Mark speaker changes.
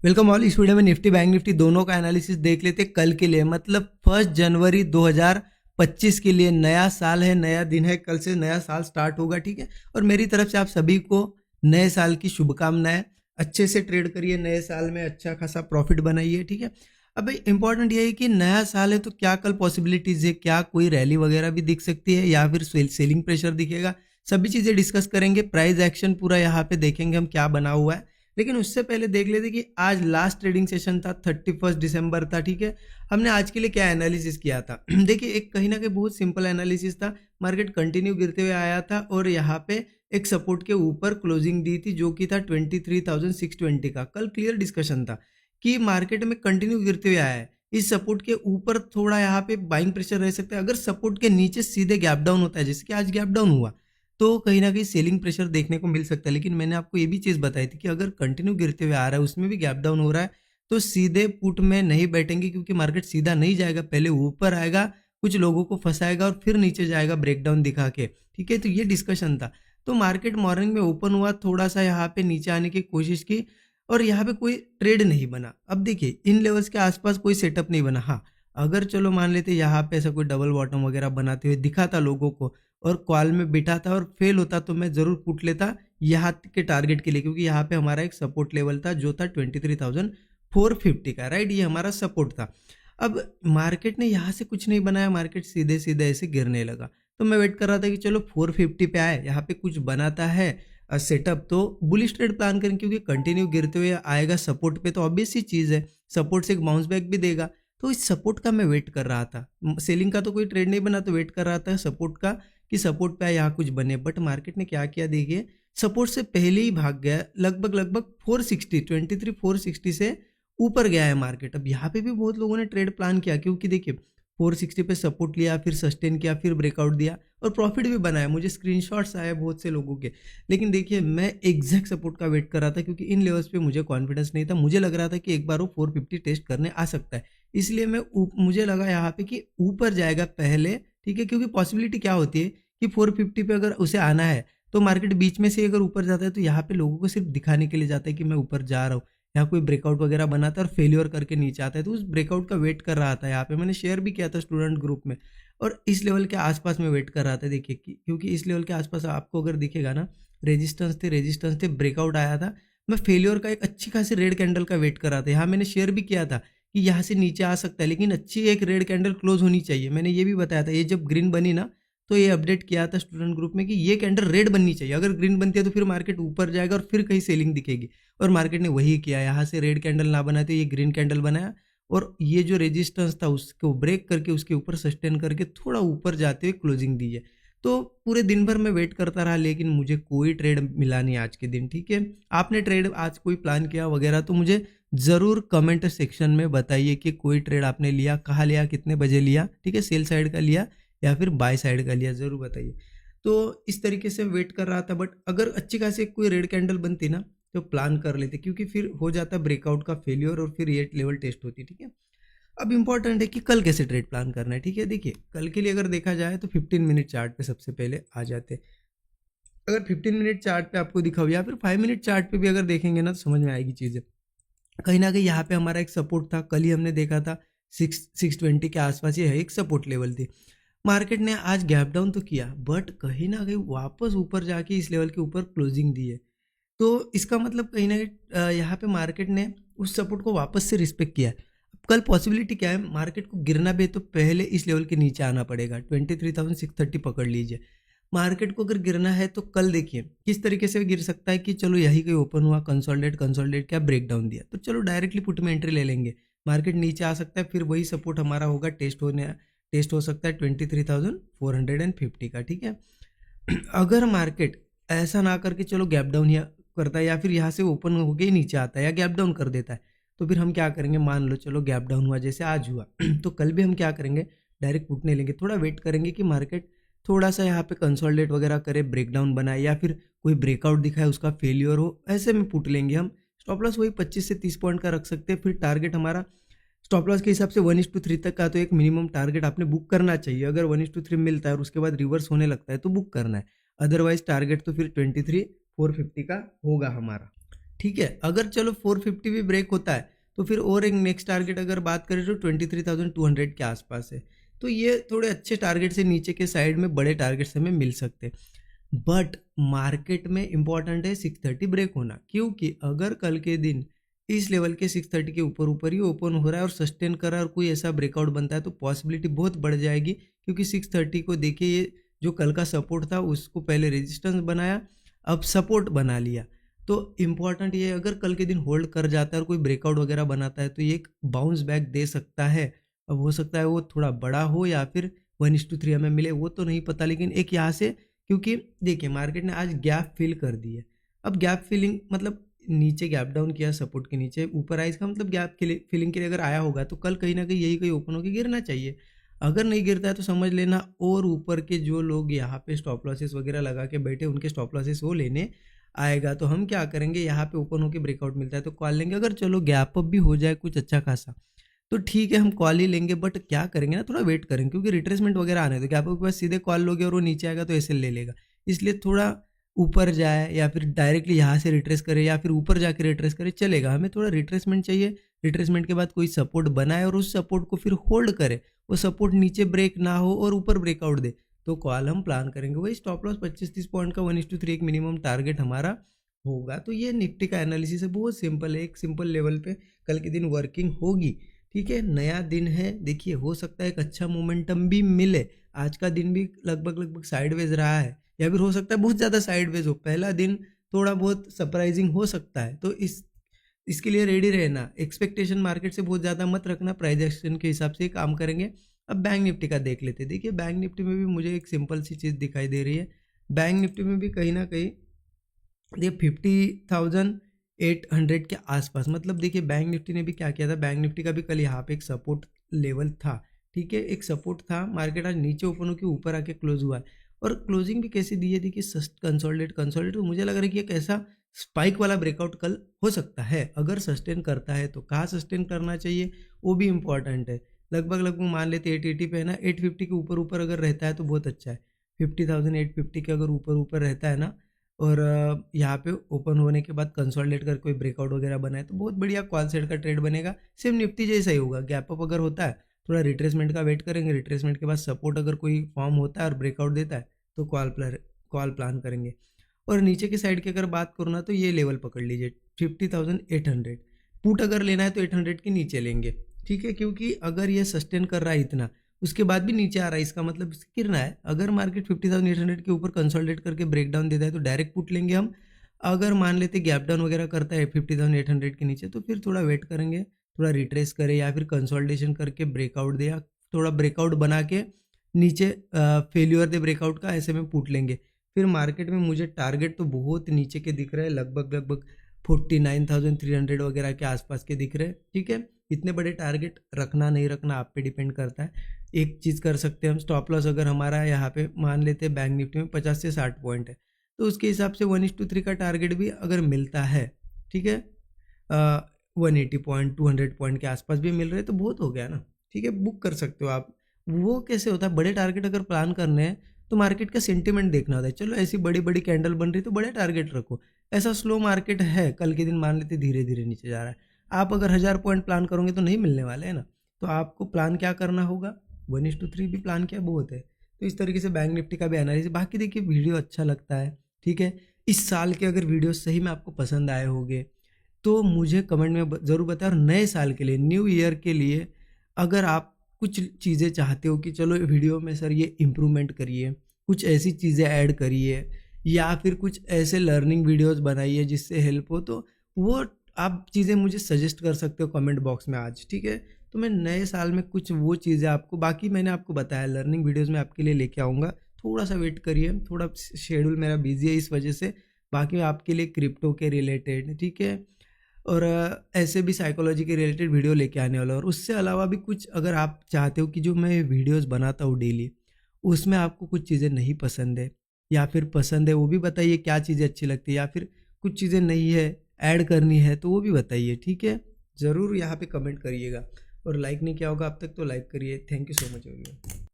Speaker 1: Welcome all. इस video में Nifty bank Nifty दोनों का एनालिसिस देख लेते कल के लिए, मतलब 1 जनवरी 2025 के लिए। नया साल है, नया दिन है, कल से नया साल स्टार्ट होगा, ठीक है। और मेरी तरफ से आप सभी को नए साल की शुभकामनाएं। अच्छे से ट्रेड करिए, नए साल में अच्छा खासा प्रॉफिट बनाइए, ठीक है। अब इंपॉर्टेंट ये है कि नया साल है तो क्या कल पॉसिबिलिटीज है, क्या कोई रैली वगैरह भी दिख सकती है या फिर सेलिंग प्रेशर दिखेगा, सभी चीजें डिस्कस करेंगे। प्राइस एक्शन पूरा यहाँ पे देखेंगे हम क्या बना हुआ है। लेकिन उससे पहले देख लेते कि आज लास्ट ट्रेडिंग सेशन था, 31 दिसंबर था, ठीक है। हमने आज के लिए क्या एनालिसिस किया था देखिए, एक कहीं ना कहीं बहुत सिंपल एनालिसिस था। मार्केट कंटिन्यू गिरते हुए आया था और यहाँ पे एक सपोर्ट के ऊपर क्लोजिंग दी थी, जो कि था 23,620 का। कल क्लियर डिस्कशन था कि मार्केट में कंटिन्यू गिरते हुए आया है, इस सपोर्ट के ऊपर थोड़ा यहाँ पे बाइंग प्रेशर रह सकता है। अगर सपोर्ट के नीचे सीधे गैप डाउन होता है, जैसे कि आज गैप डाउन हुआ, तो कहीं ना कहीं सेलिंग प्रेशर देखने को मिल सकता है। लेकिन मैंने आपको ये भी चीज़ बताई थी कि अगर कंटिन्यू गिरते हुए आ रहा है, उसमें भी गैप डाउन हो रहा है, तो सीधे पुट में नहीं बैठेंगे, क्योंकि मार्केट सीधा नहीं जाएगा, पहले ऊपर आएगा, कुछ लोगों को फंसाएगा और फिर नीचे जाएगा ब्रेकडाउन दिखा के, ठीक है। तो ये डिस्कशन था। तो मार्केट मॉर्निंग में ओपन हुआ, थोड़ा सा यहाँ पे नीचे आने की कोशिश की और यहाँ पे कोई ट्रेड नहीं बना। अब देखिए, इन लेवल्स के आसपास कोई सेटअप नहीं बना। हाँ, अगर चलो मान लेते यहाँ पे ऐसा कोई डबल बॉटम वगैरह बनाते हुए दिखा था लोगों को और कॉल में बिठा था और फेल होता, तो मैं जरूर पुट लेता यहाँ के टारगेट के लिए, क्योंकि यहाँ पे हमारा एक सपोर्ट लेवल था जो था 23,450 का, राइट। ये हमारा सपोर्ट था। अब मार्केट ने यहाँ से कुछ नहीं बनाया, मार्केट सीधे सीधे ऐसे गिरने लगा। तो मैं वेट कर रहा था कि चलो 450 पे आए, यहाँ पे कुछ बनाता है सेटअप, तो बुलिश ट्रेड प्लान करें, क्योंकि कंटिन्यू गिरते हुए आएगा सपोर्ट पे, तो ऑब्वियस सी चीज़ है सपोर्ट से एक बाउंस बैक भी देगा। तो इस सपोर्ट का मैं वेट कर रहा था। सेलिंग का तो कोई ट्रेड नहीं बना, तो वेट कर रहा था सपोर्ट का कि सपोर्ट पे यहाँ कुछ बने। बट मार्केट ने क्या किया देखिए, सपोर्ट से पहले ही भाग गया, लगभग 460, 23,460 से ऊपर गया है मार्केट। अब यहाँ पे भी बहुत लोगों ने ट्रेड प्लान किया, क्योंकि देखिए 460 पे सपोर्ट लिया, फिर सस्टेन किया, फिर ब्रेकआउट दिया और प्रॉफिट भी बनाया। मुझे स्क्रीनशॉट्स आए बहुत से लोगों के। लेकिन देखिए, मैं एग्जैक्ट सपोर्ट का वेट कर रहा था, क्योंकि इन लेवल्स पे मुझे कॉन्फिडेंस नहीं था। मुझे लग रहा था कि एक बार वो 450 टेस्ट करने आ सकता है, इसलिए मुझे लगा यहाँ पे कि ऊपर जाएगा पहले, ठीक है। क्योंकि पॉसिबिलिटी क्या होती है कि 450 पे अगर उसे आना है, तो मार्केट बीच में से अगर ऊपर जाता है, तो यहाँ पे लोगों को सिर्फ दिखाने के लिए जाता है कि मैं ऊपर जा रहा हूँ। यहाँ कोई ब्रेकआउट वगैरह बनाता है और फेलियर करके नीचे आता है, तो उस ब्रेकआउट का वेट कर रहा था। यहाँ पे मैंने शेयर भी किया था स्टूडेंट ग्रुप में, और इस लेवल के आसपास में वेट कर रहा था। देखिए क्योंकि इस लेवल के आसपास आपको अगर दिखेगा ना, रेजिस्टेंस थे, ब्रेकआउट आया था। मैं फेलियर का एक अच्छी खासी रेड कैंडल का वेट कर रहा था। यहाँ मैंने शेयर भी किया था कि यहाँ से नीचे आ सकता है, लेकिन अच्छी एक रेड कैंडल क्लोज होनी चाहिए। मैंने ये भी बताया था, ये जब ग्रीन बनी ना, तो ये अपडेट किया था स्टूडेंट ग्रुप में कि ये कैंडल रेड बननी चाहिए। अगर ग्रीन बनती है तो फिर मार्केट ऊपर जाएगा और फिर कहीं सेलिंग दिखेगी, और मार्केट ने वही किया। यहाँ से रेड कैंडल ना बनाते तो ये ग्रीन कैंडल बनाया, और ये जो रेजिस्टेंस था उसको ब्रेक करके उसके ऊपर सस्टेन करके थोड़ा ऊपर जाते हुए क्लोजिंग दी है। तो पूरे दिन भर मैं वेट करता रहा, लेकिन मुझे कोई ट्रेड मिला नहीं आज के दिन, ठीक है। आपने ट्रेड आज कोई प्लान किया वगैरह तो मुझे ज़रूर कमेंट सेक्शन में बताइए कि कोई ट्रेड आपने लिया, कहाँ लिया, कितने बजे लिया, ठीक है। सेल साइड का लिया या फिर बाय साइड का लिया, ज़रूर बताइए। तो इस तरीके से वेट कर रहा था। बट अगर अच्छी खासी कोई रेड कैंडल बनती ना, तो प्लान कर लेते, क्योंकि फिर हो जाता ब्रेकआउट का फेलियर और फिर ये लेवल टेस्ट होती, ठीक है। अब इंपॉर्टेंट है कि कल कैसे ट्रेड प्लान करना है, ठीक है। देखिए, कल के लिए अगर देखा जाए तो 15 मिनट चार्ट पे सबसे पहले आ जाते हैं। अगर 15 मिनट चार्ट पे आपको दिखा हो या फिर 5 मिनट चार्ट पे भी अगर देखेंगे ना, तो समझ में आएगी चीज़ें। कहीं ना कहीं यहाँ पे हमारा एक सपोर्ट था, कल ही हमने देखा था 620 के आसपास ये है एक सपोर्ट लेवल थी। मार्केट ने आज गैप डाउन तो किया, बट कहीं ना कहीं वापस ऊपर जाके इस लेवल के ऊपर क्लोजिंग दी है। तो इसका मतलब कहीं ना कहीं यहाँ पे मार्केट ने उस सपोर्ट को वापस से रिस्पेक्ट किया है। अब कल पॉसिबिलिटी क्या है, मार्केट को गिरना भी है तो पहले इस लेवल के नीचे आना पड़ेगा। 23,630 पकड़ लीजिए। मार्केट को अगर गिरना है तो कल देखिए किस तरीके से गिर सकता है कि चलो यही कहीं ओपन हुआ, कंसोलिडेट क्या ब्रेकडाउन दिया, तो चलो डायरेक्टली पुट में एंट्री ले लेंगे। मार्केट नीचे आ सकता है, फिर वही सपोर्ट हमारा होगा, टेस्ट हो सकता है 23,450 का, ठीक है। अगर मार्केट ऐसा ना करके चलो गैप डाउन या करता है, या फिर यहाँ से ओपन होके ही नीचे आता है या गैप डाउन कर देता है, तो फिर हम क्या करेंगे, मान लो चलो गैप डाउन हुआ जैसे आज हुआ तो कल भी हम क्या करेंगे, डायरेक्ट पुट नहीं लेंगे। थोड़ा वेट करेंगे कि मार्केट थोड़ा सा यहाँ पे कंसोलिडेट वगैरह करे, ब्रेकडाउन बनाए, या फिर कोई ब्रेकआउट दिखाए उसका फेलियर हो, ऐसे में पुट लेंगे हम। स्टॉप लॉस वही 25 से 30 पॉइंट का रख सकते हैं। फिर टारगेट हमारा स्टॉप लॉस के हिसाब से 1:3 तक का तो एक मिनिमम टारगेट आपने बुक करना चाहिए। अगर 1:3 मिलता है और उसके बाद रिवर्स होने लगता है तो बुक करना है, अदरवाइज टारगेट तो फिर 23,450 का होगा हमारा, ठीक है। अगर चलो 450 भी ब्रेक होता है तो फिर और एक नेक्स्ट टारगेट अगर बात करें तो 23,200 के आसपास है। तो ये थोड़े अच्छे टारगेट से नीचे के साइड में बड़े टारगेट्स हमें मिल सकते हैं। बट मार्केट में इंपॉर्टेंट है 630 ब्रेक होना, क्योंकि अगर कल के दिन इस लेवल के 630 के ऊपर ऊपर ही ओपन हो रहा है और सस्टेन कर रहा है और कोई ऐसा ब्रेकआउट बनता है तो पॉसिबिलिटी बहुत बढ़ जाएगी। क्योंकि 630 को देखिए, ये जो कल का सपोर्ट था उसको पहले रेजिस्टेंस बनाया, अब सपोर्ट बना लिया। तो इम्पॉर्टेंट ये, अगर कल के दिन होल्ड कर जाता है और कोई ब्रेकआउट वगैरह बनाता है तो ये एक बाउंस बैक दे सकता है। अब हो सकता है वो थोड़ा बड़ा हो या फिर 1:3 हमें मिले, वो तो नहीं पता, लेकिन एक यहाँ से, क्योंकि देखिए मार्केट ने आज गैप फिल कर दी है। अब गैप फिलिंग मतलब नीचे गैप डाउन किया सपोर्ट के नीचे, ऊपर आया, इसका मतलब गैप फिलिंग के लिए अगर आया होगा तो कल कहीं ना कहीं यही कहीं ओपन होकर गिरना चाहिए। अगर नहीं गिरता है तो समझ लेना और ऊपर के जो लोग यहाँ पे स्टॉप लॉसेस वगैरह लगा के बैठे, उनके स्टॉप लॉसेस वो लेने आएगा। तो हम क्या करेंगे, यहाँ पे ओपन होकर ब्रेकआउट मिलता है तो कॉल लेंगे। अगर चलो गैप अप भी हो जाए कुछ अच्छा खासा तो ठीक है, हम कॉल ही लेंगे। बट क्या करेंगे ना, थोड़ा वेट करेंगे, क्योंकि रिट्रेसमेंट वगैरह आने तो गैप अप के बाद सीधे कॉल लोगे और वो नीचे आएगा तो ऐसे ले लेगा। इसलिए थोड़ा ऊपर जाए या फिर डायरेक्टली यहाँ से रिट्रेस करे या फिर ऊपर जाके रिट्रेस करे, चलेगा। हमें थोड़ा रिट्रेसमेंट चाहिए, रिट्रेसमेंट के बाद कोई सपोर्ट बनाए और उस सपोर्ट को फिर होल्ड करे, वो सपोर्ट नीचे ब्रेक ना हो और ऊपर ब्रेकआउट दे तो कॉल हम प्लान करेंगे। वही स्टॉप लॉस 25-30 पॉइंट का 1:3 एक मिनिमम टारगेट हमारा होगा। तो ये निफ्टी का एनालिसिस है, बहुत सिंपल है, एक सिंपल लेवल पे कल के दिन वर्किंग होगी। ठीक है, नया दिन है, देखिए हो सकता है एक अच्छा मोमेंटम भी मिले। आज का दिन भी लगभग साइडवेज रहा है या फिर हो सकता है बहुत ज़्यादा साइडवेज हो। पहला दिन थोड़ा बहुत सरप्राइजिंग हो सकता है, तो इसके लिए रेडी रहना। एक्सपेक्टेशन मार्केट से बहुत ज़्यादा मत रखना, प्राइस एक्शन के हिसाब से काम करेंगे। अब बैंक निफ्टी का देख लेते हैं। देखिए बैंक निफ्टी में भी मुझे एक सिंपल सी चीज़ दिखाई दे रही है। बैंक निफ्टी में भी कहीं ना कहीं देखिए 50,800 के आसपास, मतलब देखिए बैंक निफ्टी ने भी क्या किया था, बैंक निफ्टी का भी कल यहाँ पे एक सपोर्ट लेवल था। ठीक है, एक सपोर्ट था, मार्केट आज नीचे ओपन होकर ऊपर आके क्लोज हुआ है और क्लोजिंग भी कैसी दी है, देखिए कंसोलिडेट। तो मुझे लग रहा है कि एक ऐसा स्पाइक वाला ब्रेकआउट कल हो सकता है। अगर सस्टेन करता है तो कहाँ सस्टेन करना चाहिए वो भी इंपॉर्टेंट है। लगभग मान लेते 880 पे है ना, 850 के ऊपर ऊपर अगर रहता है तो बहुत अच्छा है। 50,850 के अगर ऊपर ऊपर रहता है ना और यहाँ पे ओपन होने के बाद कंसोलिडेट कर कोई ब्रेकआउट वगैरह बनाए तो बहुत बढ़िया कॉल साइड का ट्रेड बनेगा। सेम निफ्टी जैसा ही होगा, गैप अप अगर होता है थोड़ा रिट्रेसमेंट का वेट करेंगे, रिट्रेसमेंट के बाद सपोर्ट अगर कोई फॉर्म होता है और ब्रेकआउट देता है तो कॉल प्लान करेंगे। और नीचे की साइड की अगर बात करूँ ना तो ये लेवल पकड़ लीजिए 50,800। पुट अगर लेना है तो 800 के नीचे लेंगे। ठीक है, क्योंकि अगर ये सस्टेन कर रहा है इतना उसके बाद भी नीचे आ रहा है, इसका मतलब गिरना है। अगर मार्केट 50,800 के ऊपर कंसोलिडेट करके ब्रेकडाउन देता है तो डायरेक्ट पुट लेंगे हम। अगर मान लेते गैप डाउन वगैरह करता है 50,800 के नीचे तो फिर थोड़ा वेट करेंगे, थोड़ा रिट्रेस करे या फिर कंसोलिडेशन करके ब्रेकआउट दे या थोड़ा ब्रेकआउट बना के नीचे फेल्यूर दे ब्रेकआउट का, ऐसे में पुट लेंगे। फिर मार्केट में मुझे टारगेट तो बहुत नीचे के दिख रहे हैं, लगभग 49,300 वगैरह के आसपास के दिख रहे हैं। ठीक है, इतने बड़े टारगेट रखना नहीं रखना आप पे डिपेंड करता है। एक चीज़ कर सकते हैं हम, स्टॉप लॉस अगर हमारा यहाँ पे मान लेते हैं बैंक निफ्टी में 50 से 60 पॉइंट है तो उसके हिसाब से 1:3 का टारगेट भी अगर मिलता है, ठीक है, 180 पॉइंट 200 पॉइंट के आसपास भी मिल रहे हैं तो बहुत हो गया ना। ठीक है, बुक कर सकते हो आप। वो कैसे होता है, बड़े टारगेट अगर प्लान करने हैं तो मार्केट का सेंटिमेंट देखना होता है। चलो ऐसी बड़ी बड़ी कैंडल बन रही तो बड़े टारगेट रखो। ऐसा स्लो मार्केट है, कल के दिन मान लेते धीरे धीरे नीचे जा रहा है, आप अगर 1000 पॉइंट प्लान करोगे तो नहीं मिलने वाले हैं ना। तो आपको प्लान क्या करना होगा, 1:3 भी प्लान किया बहुत है। तो इस तरीके से बैंक निफ्टी का भी एनालिसिस। बाकी देखिए वीडियो अच्छा लगता है, ठीक है, इस साल के अगर वीडियो सही में आपको पसंद आए होंगे तो मुझे कमेंट में ज़रूर बताएं। और नए साल के लिए, न्यू ईयर के लिए अगर आप कुछ चीज़ें चाहते हो कि चलो वीडियो में सर ये इम्प्रूवमेंट करिए, कुछ ऐसी चीज़ें ऐड करिए या फिर कुछ ऐसे लर्निंग वीडियोस बनाइए जिससे हेल्प हो, तो वो आप चीज़ें मुझे सजेस्ट कर सकते हो कमेंट बॉक्स में आज। ठीक है, तो मैं नए साल में कुछ वो चीज़ें आपको, बाकी मैंने आपको बताया लर्निंग वीडियोस में आपके लिए लेके आऊँगा। थोड़ा सा वेट करिए, थोड़ा शेड्यूल मेरा बिजी है इस वजह से। बाकी आपके लिए क्रिप्टो के रिलेटेड, ठीक है, और ऐसे भी साइकोलॉजी के रिलेटेड वीडियो लेके आने वाला। और उससे अलावा भी कुछ अगर आप चाहते हो कि जो मैं वीडियोस बनाता हूँ डेली उसमें आपको कुछ चीज़ें नहीं पसंद है या फिर पसंद है, वो भी बताइए क्या चीज़ें अच्छी लगती है, या फिर कुछ चीज़ें नहीं है ऐड करनी है तो वो भी बताइए। ठीक है, ज़रूर यहाँ पे कमेंट करिएगा। और लाइक नहीं किया होगा अब तक तो लाइक करिए। Thank you so much everyone.